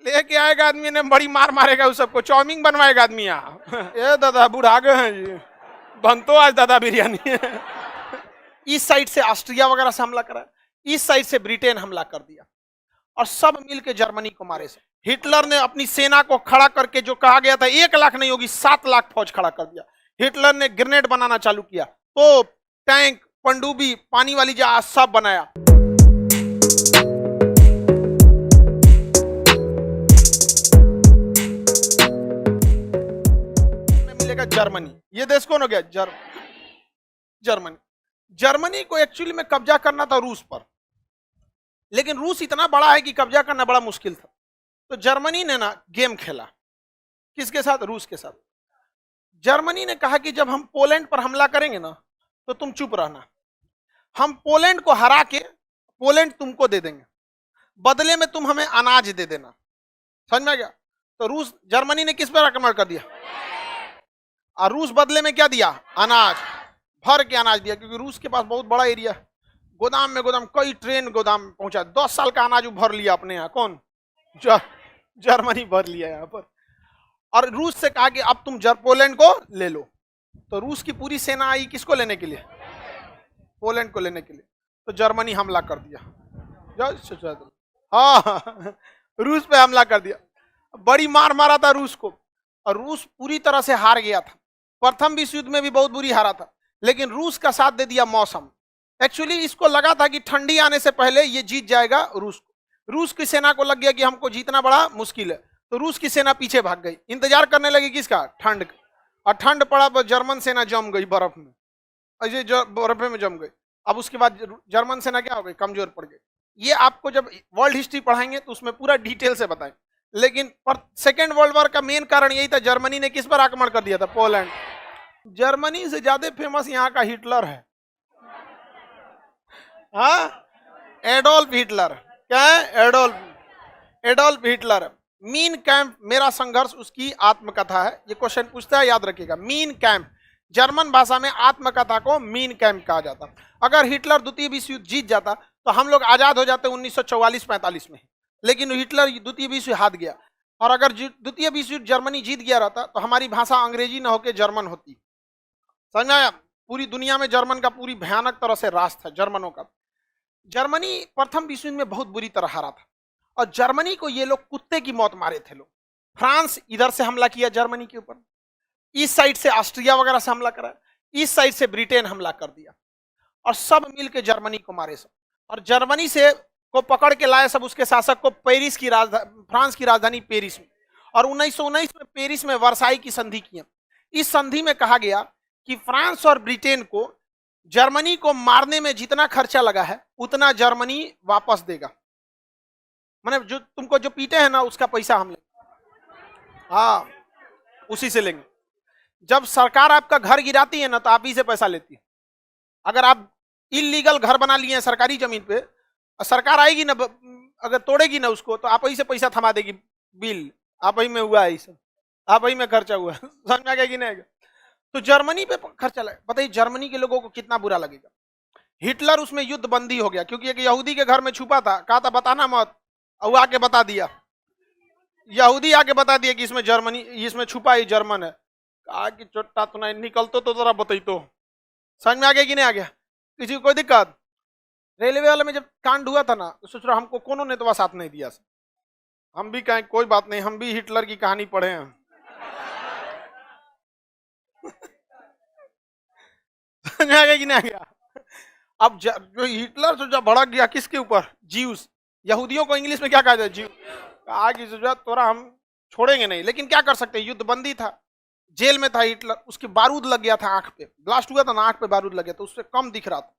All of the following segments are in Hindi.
लेके आएगा आदमी ने, बड़ी मार मारेगा उस सबको, चाउमीन बनवाएगा आदमी यहाँ। ये दादा बुढ़ा गए हैं जी, बनतो आज दादा बिरयानी। इस साइड से ऑस्ट्रिया वगैरह से हमला करा, इस साइड से ब्रिटेन हमला कर दिया, और सब मिलके जर्मनी को मारे। हिटलर ने अपनी सेना को खड़ा करके, जो कहा गया था 1 लाख नहीं होगी 7 लाख फौज खड़ा कर दिया। हिटलर ने ग्रेनेड बनाना चालू किया, तोप, टैंक, पनडुब्बी, पानी वाली जहाज सब बनाया। मिलेगा जर्मनी। ये देश कौन हो गया? जर्मनी। जर्मनी को एक्चुअली में कब्जा करना था रूस पर, लेकिन रूस इतना बड़ा है कि कब्जा करना बड़ा मुश्किल था। तो जर्मनी ने ना गेम खेला, किसके साथ? रूस के साथ। जर्मनी ने कहा कि जब हम पोलैंड पर हमला करेंगे ना, तो तुम चुप रहना, हम पोलैंड को हरा के पोलैंड तुमको दे देंगे, बदले में तुम हमें अनाज दे देना। समझ में आ गया? तो जर्मनी ने किस पर आक्रमण कर दिया, और रूस बदले में क्या दिया? अनाज, भर के अनाज दिया, क्योंकि रूस के पास बहुत बड़ा एरिया, गोदाम में गोदाम, कई ट्रेन गोदाम पहुंचा, 10 साल का अनाज भर लिया अपने यहाँ। कौन? जर्मनी भर लिया यहाँ पर। और रूस से कहा कि अब तुम पोलैंड को ले लो। तो रूस की पूरी सेना आई किसको लेने के लिए? पोलैंड को लेने के लिए। तो जर्मनी हमला कर दिया, हाँ, रूस पे हमला कर दिया, बड़ी मार मारा था रूस को, और रूस पूरी तरह से हार गया था। प्रथम विश्व युद्ध में भी बहुत बुरी हारा था, लेकिन रूस का साथ दे दिया मौसम। एक्चुअली इसको लगा था कि ठंडी आने से पहले ये जीत जाएगा रूस को। रूस की सेना को लग गया कि हमको जीतना बड़ा मुश्किल है, तो रूस की सेना पीछे भाग गई, इंतजार करने लगी किसका? ठंड का। और ठंड पड़ा तो जर्मन सेना जम गई बर्फ में, अजय बर्फ में जम गई। अब उसके बाद जर्मन सेना क्या हो गई? कमजोर पड़ गई। ये आपको जब वर्ल्ड हिस्ट्री पढ़ाएंगे तो उसमें पूरा डिटेल से बताएंगे, लेकिन सेकेंड वर्ल्ड वॉर का मेन कारण यही था, जर्मनी ने किस पर आक्रमण कर दिया था? पोलैंड। जर्मनी से ज्यादा फेमस यहाँ का हिटलर है, हाँ, एडोल्फ हिटलर। क्या है? Adolf Hitler. मीन कैंप, मेरा संघर्ष, उसकी आत्मकथा है। ये क्वेश्चन पूछता है, याद रखिएगा। मीन कैंप, जर्मन भाषा में आत्मकथा को मीन कैंप कहा जाता। अगर हिटलर द्वितीय विश्व युद्ध जीत जाता तो हम लोग आजाद हो जाते 1944-45 में, लेकिन हिटलर द्वितीय विश्व हार गया। और अगर द्वितीय विश्व युद्ध जर्मनी जीत गया रहता तो हमारी भाषा अंग्रेजी न होकर जर्मन होती। समझा? पूरी दुनिया में जर्मन का पूरी भयानक तरह से राज था जर्मनों का। जर्मनी प्रथम विश्व युद्ध में बहुत बुरी तरह हारा था, और जर्मनी को ये लोग कुत्ते की मौत मारे थे लोग। फ्रांस इधर से हमला किया जर्मनी के ऊपर, इस साइड से ऑस्ट्रिया वगैरह से हमला करा, इस साइड से ब्रिटेन हमला कर दिया, और सब मिलके जर्मनी को मारे सब। और जर्मनी से को पकड़ के लाए सब उसके शासक को पेरिस की राजधानी, फ्रांस की राजधानी पेरिस में। और 1919 में पेरिस में वर्साई की संधि की। इस संधि में कहा गया कि फ्रांस और ब्रिटेन को जर्मनी को मारने में जितना खर्चा लगा है उतना जर्मनी वापस देगा। माने जो तुमको जो पीटे हैं ना, उसका पैसा हम लेंगे, हाँ, उसी से लेंगे। जब सरकार आपका घर गिराती है ना, तो आप ही से पैसा लेती है। अगर आप इलीगल घर बना लिए हैं सरकारी जमीन पे, सरकार आएगी ना, अगर तोड़ेगी ना उसको, तो आप ही से पैसा थमा देगी। बिल आप ही में हुआ है, सब आप ही में खर्चा हुआ है। समझ में आ गया कि नहीं? तो जर्मनी पे खर्चा लगा। बताइए जर्मनी के लोगों को कितना बुरा लगेगा। हिटलर उसमें युद्ध बंदी हो गया, क्योंकि एक यहूदी के घर में छुपा था, कहा था बताना मत, और आके बता दिया, यहूदी आके बता दिया कि इसमें जर्मनी, इसमें छुपा ही जर्मन है। कहा कि चोट्टा तो नहीं निकलतो तो जरा बताई। तो समझ में आ गया कि नहीं आ गया? किसी को कोई दिक्कत? रेलवे वाले में जब कांड हुआ था ना, तो सोच रहा हमको कोनो ने तो साथ नहीं दिया, हम भी कहें कोई बात नहीं, हम भी हिटलर की कहानी पढ़े हैं। समझ में आ गया कि नहीं आ गया? अब जो हिटलर जो जब भड़क गया किसके ऊपर? ज्यूस, यहूदियों को इंग्लिश में क्या कहा जाए? ज्यू। कहा कि तोरा हम छोड़ेंगे नहीं, लेकिन क्या कर सकते, युद्ध बंदी था, जेल में था हिटलर, उसके बारूद लग गया था, आंख पे ब्लास्ट हुआ था ना, आंख पे बारूद लग गया, तो उससे कम दिख रहा था।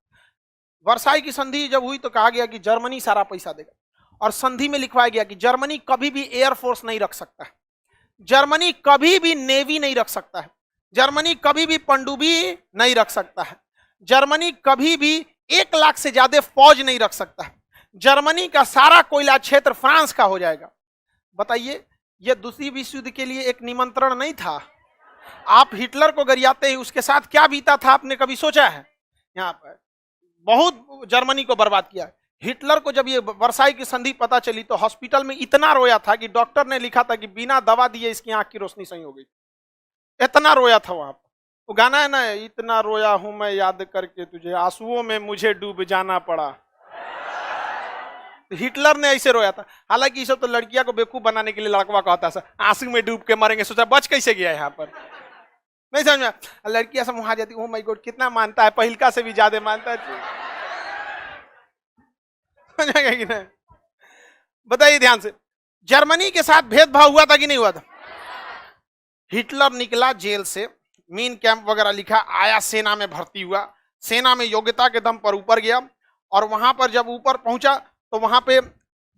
वर्साई की संधि जब हुई तो कहा गया कि जर्मनी सारा पैसा देगा, और संधि में लिखवाया गया कि जर्मनी कभी भी एयरफोर्स नहीं रख सकता है, जर्मनी कभी भी नेवी नहीं रख सकता है, जर्मनी कभी भी पनडुब्बी नहीं रख सकता है, जर्मनी कभी भी 1 लाख से ज्यादा फौज नहीं रख सकता है, जर्मनी का सारा कोयला क्षेत्र फ्रांस का हो जाएगा। बताइए, यह दूसरी विश्व युद्ध के लिए एक निमंत्रण नहीं था? आप हिटलर को गरियाते ही उसके साथ क्या बीता था, आपने कभी सोचा है? यहाँ पर बहुत जर्मनी को बर्बाद किया। हिटलर को जब ये वर्साई की संधि पता चली तो हॉस्पिटल में इतना रोया था कि डॉक्टर ने लिखा था कि बिना दवा दिए इसकी आंख की रोशनी सही हो गई। इतना रोया था वहां पर। वो गाना है ना, इतना रोया हूं मैं याद करके तुझे, आंसुओं में मुझे डूब जाना पड़ा। तो हिटलर ने ऐसे रोया था। हालांकि ये सब तो लड़कियां को बेवकूफ बनाने के लिए लड़कवा कहता है, आंसू में डूब के मरेंगे। सोचा बच कैसे गया यहाँ पर, नहीं समझ में। लड़कियां सब वहां जाती, ओ माय गॉड कितना मानता है, पहिलका से भी ज्यादा मानता है। कि नहीं? बताइए ध्यान से, जर्मनी के साथ भेदभाव हुआ था कि नहीं हुआ था? हिटलर निकला जेल से, मीन कैंप वगैरह लिखा, आया सेना में भर्ती हुआ, सेना में योग्यता के दम पर ऊपर गया, और वहां पर जब ऊपर पहुंचा तो वहां पे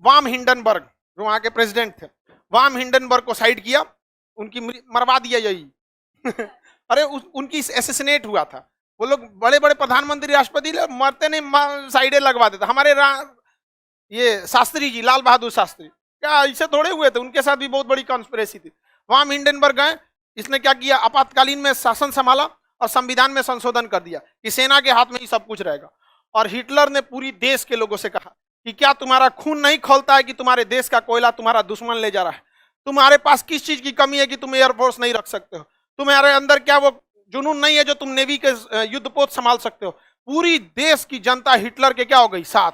वाम हिंडनबर्ग जो वहां के प्रेसिडेंट थे, वाम हिंडनबर्ग को साइड किया, उनकी मरवा दिया यही। अरे उनकी एसेसिनेट हुआ था। वो लोग बड़े बड़े प्रधानमंत्री राष्ट्रपति मरते नहीं, साइडे लगवा देता। हमारे ये शास्त्री जी, लाल बहादुर शास्त्री, क्या ऐसे थोड़े हुए थे? उनके साथ भी बहुत बड़ी कॉन्स्पिरेसी थी। वाम हिंडनबर्ग गए, इसने क्या किया, आपातकालीन में शासन संभाला और संविधान में संशोधन कर दिया कि सेना के हाथ में ही सब कुछ रहेगा। और हिटलर ने पूरी देश के लोगों से कहा कि क्या तुम्हारा खून नहीं खौलता है कि तुम्हारे देश का कोयला तुम्हारा दुश्मन ले जा रहा है? तुम्हारे पास किस चीज की कमी है कि तुम एयरफोर्स नहीं रख सकते हो? तुम्हारे अंदर क्या वो जुनून नहीं है जो तुम नेवी के युद्धपोत संभाल सकते हो? पूरी देश की जनता हिटलर के क्या हो गई, साथ।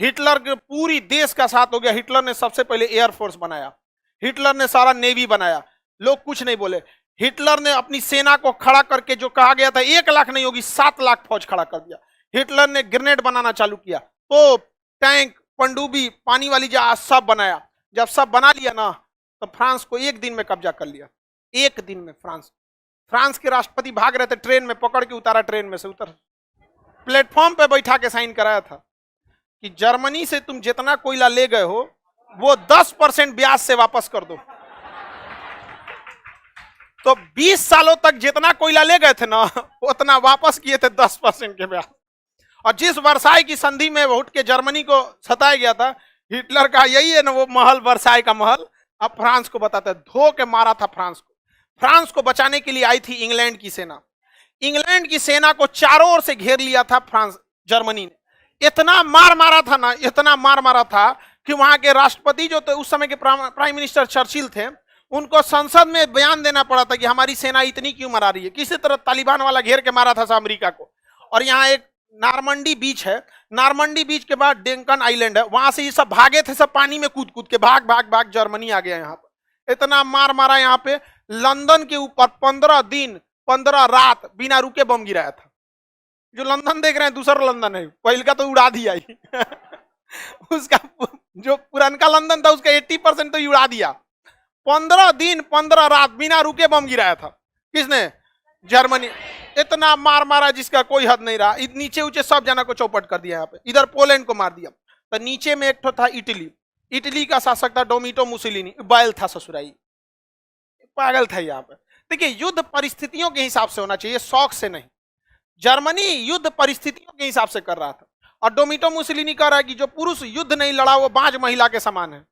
हिटलर के पूरी देश का साथ हो गया। हिटलर ने सबसे पहले एयरफोर्स बनाया, हिटलर ने सारा नेवी बनाया, लोग कुछ नहीं बोले। हिटलर ने अपनी सेना को खड़ा करके, जो कहा गया था 1 लाख नहीं होगी 7 लाख फौज खड़ा कर दिया। हिटलर ने ग्रेनेड बनाना चालू किया, तोप, टैंक, पनडुब्बी, पानी वाली जहाज सब बनाया। जब सब बना लिया ना, तो फ्रांस को 1 दिन में कब्जा कर लिया। 1 दिन में फ्रांस के राष्ट्रपति भाग रहे थे, ट्रेन में पकड़ के उतारा, ट्रेन में से उतर, प्लेटफॉर्म पे बैठा के साइन कराया था कि जर्मनी से तुम जितना कोयला ले गए हो वो 10% ब्याज से वापस कर दो। तो 20 सालों तक जितना कोयला ले गए थे ना, उतना वापस किए थे 10% के ब्याज। और जिस वर्साई की संधि में उठ के जर्मनी को सताया गया था, हिटलर का यही है ना वो महल, वर्साई का महल, अब फ्रांस को बताता है, धो के मारा था फ्रांस को। फ्रांस को बचाने के लिए आई थी इंग्लैंड की सेना। इंग्लैंड की सेना को चारों ओर से घेर लिया था जर्मनी ने। इतना मार मारा था ना, इतना मार मारा था कि वहां के राष्ट्रपति जो थे उस समय के प्राइम मिनिस्टर चर्चिल थे, उनको संसद में बयान देना पड़ा था कि हमारी सेना इतनी क्यों मरा रही है। किसी तरह तालिबान वाला घेर के मारा था अमेरिका को। और यहाँ एक नारमंडी बीच है, नारमंडी बीच के बाद डेंकन आइलैंड है, वहां से ये सब भागे थे, सब पानी में कूद कूद के भाग भाग भाग जर्मनी आ गया। यहाँ पर इतना मार मारा, यहाँ पे लंदन के ऊपर 15 दिन 15 रात बिना रुके बम गिराया था। जो लंदन देख रहे हैं दूसरा लंदन है, पहले का तो उड़ा दिया ही। उसका जो पुरानका लंदन था उसका 80% तो उड़ा दिया। 15 दिन 15 रात बिना रुके बम गिराया था। किसने? जर्मनी। इतना मार मारा जिसका कोई हद नहीं रहा। नीचे ऊंचे सब जना को चौपट कर दिया। यहाँ पे इधर पोलैंड को मार दिया। तो नीचे में एक तो था इटली, इटली का शासक था डोमिटो मुसोलिनी, बैल था ससुराई, पागल था। यहाँ पे देखिए, युद्ध परिस्थितियों के हिसाब से होना चाहिए, शौक से नहीं। जर्मनी युद्ध परिस्थितियों के हिसाब से कर रहा था। और डोमिटो मुसोलिनी कह रहा है कि जो पुरुष युद्ध नहीं लड़ा वो बांझ महिला के समान है।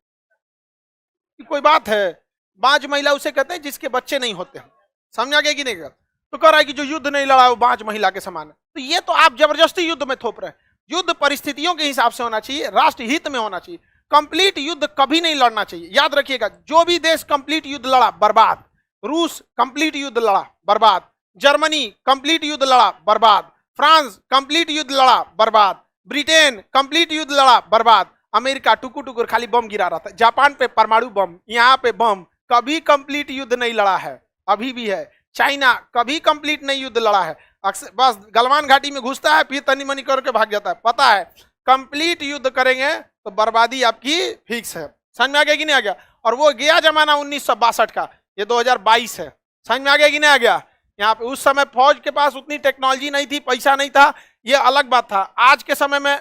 कोई बात है? बांझ महिला उसे कहते हैं जिसके बच्चे नहीं होते हैं। समझा गया कि नहीं? तो कह रहा है कि जो युद्ध नहीं लड़ा वो बांझ महिला के समान है। तो ये तो आप जबरदस्ती युद्ध में थोप रहे हैं। युद्ध परिस्थितियों के हिसाब से होना चाहिए, राष्ट्र हित में होना चाहिए। कंप्लीट युद्ध कभी नहीं लड़ना चाहिए। याद रखिएगा, जो भी देश कंप्लीट युद्ध लड़ा बर्बाद। रूस कंप्लीट युद्ध लड़ा बर्बाद, जर्मनी कंप्लीट युद्ध लड़ा बर्बाद, फ्रांस कंप्लीट युद्ध लड़ा बर्बाद, ब्रिटेन कंप्लीट युद्ध लड़ा बर्बाद, अमेरिका टुकुर टुकुर खाली बम गिरा रहा था, जापान पे परमाणु बम, यहाँ पे बम, कभी कंप्लीट युद्ध नहीं लड़ा है, अभी भी है। चाइना कभी कंप्लीट नहीं युद्ध लड़ा है, अक्सर बस गलवान घाटी में घुसता है, फिर तनी मनी करके भाग जाता है। पता है कंप्लीट युद्ध करेंगे तो बर्बादी आपकी फिक्स है। समझ में आ गया कि नहीं आ गया? और वो गया जमाना 1962 का, ये 2022 है। समझ में आ गया कि नहीं आ गया? यहाँ पे उस समय फौज के पास उतनी टेक्नोलॉजी नहीं थी, पैसा नहीं था, ये अलग बात था। आज के समय में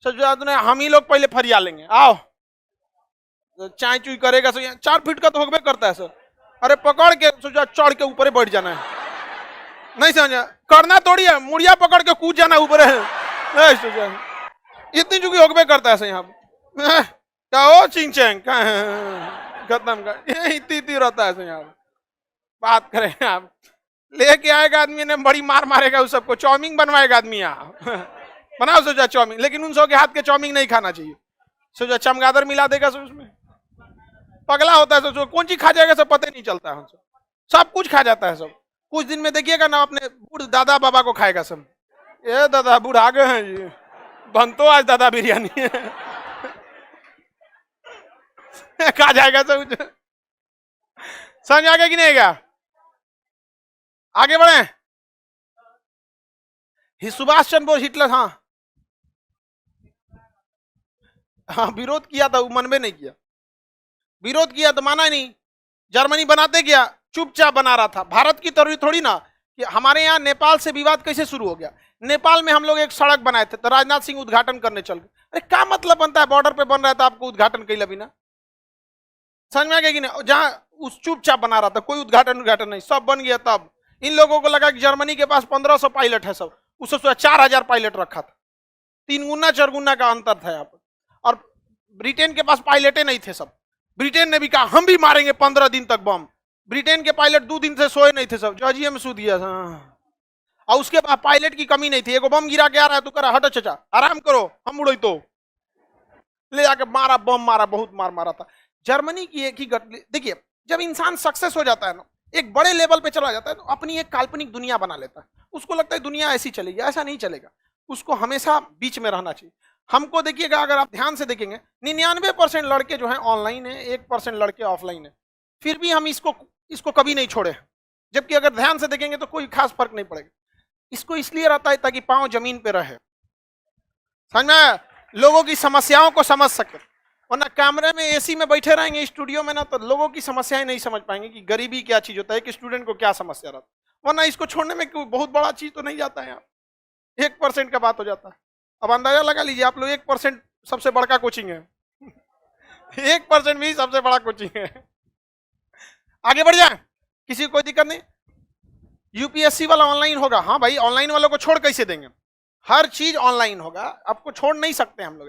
हम ही लोग पहले फरिया लेंगे, आओ चाय चुई करेगा, 4 फीट का तो होबे करता है सर। अरे पकड़ के सोचा चढ़ के ऊपर बैठ जाना है, नहीं समझा? करना थोड़ी है, मुड़िया पकड़ के कूद जाना ऊपर है, इतनी चुकी होबे करता है सर। यहाँ क्या हो चिंग चैंग खत्म कर, इतनी रहता है सर। यहाँ बात करें आप, लेके आएगा आदमी ने, बड़ी मार मारेगा उस सबको, चाउमीन बनवाएगा आदमी यहाँ। बनाओ सोचा चाउमीन, लेकिन उन 100 के हाथ के चाउमीन नहीं खाना चाहिए। सोचा चमगादड़ मिला देगा सब उसमें, पगला होता है सोचो, कौन चीज खा जाएगा सब पता नहीं चलता है, सब कुछ खा जाता है सब। कुछ दिन में देखिएगा ना अपने बूढ़ दादा बाबा को खाएगा सब, ये दादा बूढ़ आ गए हैं जी, बनतो आज दादा बिरयानी है खा जाएगा सब। समझ आ गया कि नहीं गया? आगे बढ़े। सुभाष चंद्र बोस हिटलर, हाँ हाँ विरोध किया था, वो मन में नहीं किया, विरोध किया तो माना नहीं। जर्मनी बनाते गया, चुपचाप बना रहा था। भारत की तरह थोड़ी ना कि हमारे यहाँ नेपाल से विवाद कैसे शुरू हो गया। नेपाल में हम लोग एक सड़क बनाए थे तो राजनाथ सिंह उद्घाटन करने चल गए। अरे क्या मतलब बनता है, बॉर्डर पे बन रहा था आपको उद्घाटन कैला बिना? समझ में आ गया कि नहीं? जहां उस चुपचाप बना रहा था, कोई उद्घाटन नहीं, सब बन गया। तब इन लोगों को लगा कि जर्मनी के पास 1500 पायलट है, सब उससे 4000 पायलट रखा था, 3 गुना 4 गुना का अंतर था यहाँ पर। और ब्रिटेन के पास पायलटे नहीं थे सब। ब्रिटेन ने भी कहा हम भी मारेंगे 15 दिन तक बम। ब्रिटेन के पायलट 2 दिन से सोए नहीं थे सब, जजिए में सो दिया था। और उसके बाद पायलट की कमी नहीं थी। एगो बम गिरा के आ रहा है तो करा हटो चाचा आराम करो हम उड़े, तो ले जाके मारा, बम मारा, बहुत मार मारा था। जर्मनी की एक ही देखिए, जब इंसान सक्सेस हो जाता है ना, एक बड़े लेवल पे चला जाता है तो अपनी एक काल्पनिक दुनिया बना लेता है। उसको लगता है दुनिया ऐसी चलेगी, ऐसा नहीं चलेगा। उसको हमेशा बीच में रहना चाहिए। हमको देखिएगा, अगर आप ध्यान से देखेंगे 99% लड़के जो हैं ऑनलाइन है, 1% लड़के ऑफलाइन है, फिर भी हम इसको कभी नहीं छोड़े। जबकि अगर ध्यान से देखेंगे तो कोई खास फर्क नहीं पड़ेगा। इसको इसलिए रहता है ताकि पांव जमीन पे रहे, समझ में, लोगों की समस्याओं को समझ सके। वरना कैमरे में एसी में बैठे रहेंगे स्टूडियो में ना, तो लोगों की समस्याएं नहीं समझ पाएंगे कि गरीबी क्या चीज होता है, कि स्टूडेंट को क्या समस्या रहता है। वरना इसको छोड़ने में कोई बहुत बड़ा चीज तो नहीं जाता है, 1% का बात हो जाता है। अब अंदाजा लगा लीजिए आप लोग, 1% सबसे बड़का कोचिंग है 1% भी सबसे बड़ा कोचिंग है। आगे बढ़ जाए, किसी को कोई दिक्कत नहीं। यूपीएससी वाला ऑनलाइन होगा, हाँ भाई ऑनलाइन वालों को छोड़ कैसे देंगे? हर चीज ऑनलाइन होगा, आपको छोड़ नहीं सकते हम लोग।